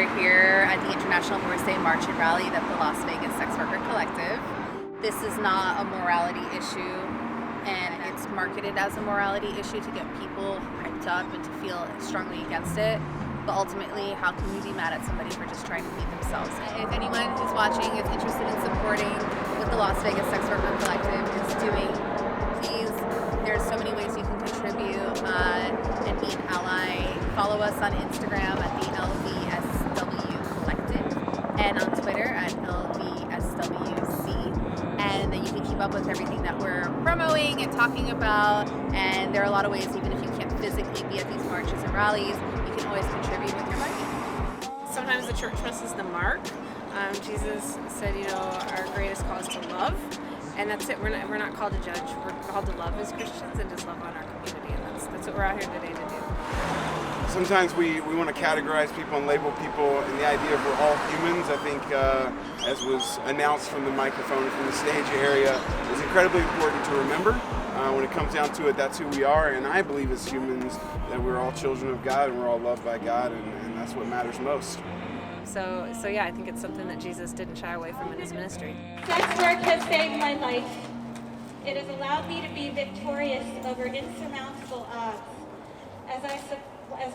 We're here at the International Mother's Day March and Rally of the Las Vegas Sex Worker Collective. This is not a morality issue, and it's marketed as a morality issue to get people hyped up and to feel strongly against it. But ultimately, how can you be mad at somebody for just trying to feed themselves? If anyone who's watching is interested in supporting what the Las Vegas Sex Worker Collective is doing, please, there's so many ways you can contribute and be an ally. Follow us on Instagram at the LVSW Collective and on Twitter at LVSWC. And then you can keep up with everything that we're promoting and talking about. And there are a lot of ways, even if you can't physically be at these marches and rallies, you can always contribute with your money. Sometimes the church misses the mark. Jesus said, our greatest call is to love, and that's it. We're not called to judge. We're called to love as Christians and just love on our community, and that's what we're out here today to do. Sometimes we want to categorize people and label people, and the idea of we're all humans, I think, as was announced from the microphone from the stage area, is incredibly important to remember. When it comes down to it, that's who we are, and I believe as humans that we're all children of God and we're all loved by God, and that's what matters most. So yeah, I think it's something that Jesus didn't shy away from in his ministry. Sex work has saved my life. It has allowed me to be victorious over insurmountable odds, as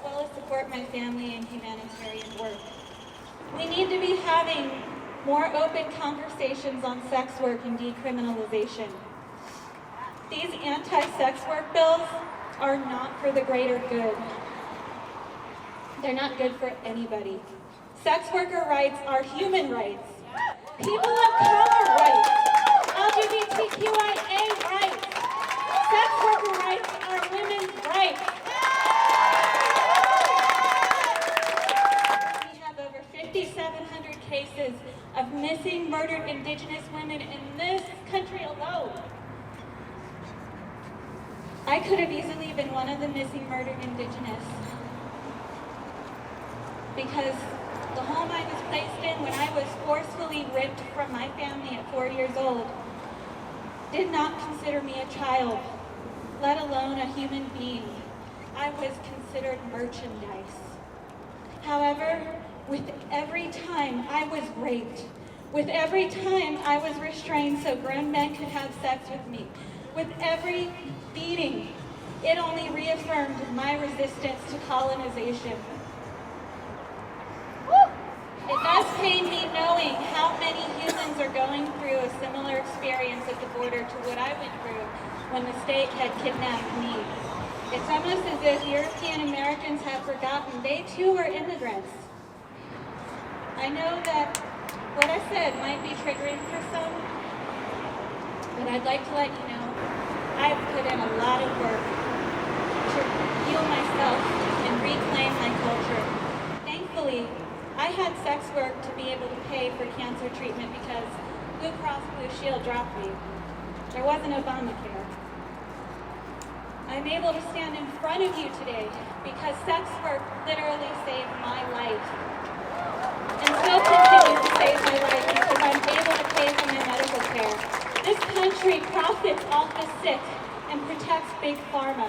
well as support my family in humanitarian work. We need to be having more open conversations on sex work and decriminalization. These anti-sex work bills are not for the greater good. They're not good for anybody. Sex worker rights are human rights. People of color rights. LGBTQIA rights. Sex worker rights are women's rights. We have over 5,700 cases of missing, murdered Indigenous women in this country alone. I could have easily been one of the missing, murdered Indigenous, because the home I was placed in when I was forcefully ripped from my family at 4 years old did not consider me a child, let alone a human being. I was considered merchandise. However, with every time I was raped, with every time I was restrained so grown men could have sex with me, with every beating, it only reaffirmed my resistance to colonization. It does pain me knowing how many humans are going through a similar experience at the border to what I went through when the state had kidnapped me. It's almost as if European Americans have forgotten they too are immigrants. I know that what I said might be triggering for some, but I'd like to let you know I've put in a lot of work to heal myself and reclaim my culture. Thankfully, I had sex work to be able to pay for cancer treatment because Blue Cross Blue Shield dropped me. There wasn't Obamacare. I'm able to stand in front of you today because sex work literally saved my life. And still continues to save my life because I'm able to pay for my medical care. This country profits off the sick and protects big pharma.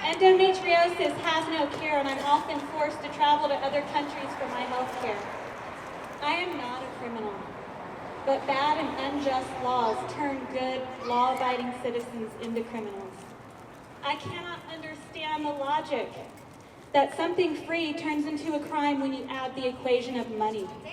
Endometriosis has no cure, and I'm often forced to travel to other countries for my health care. I am not a criminal, but bad and unjust laws turn good, law-abiding citizens into criminals. I cannot understand the logic that something free turns into a crime when you add the equation of money.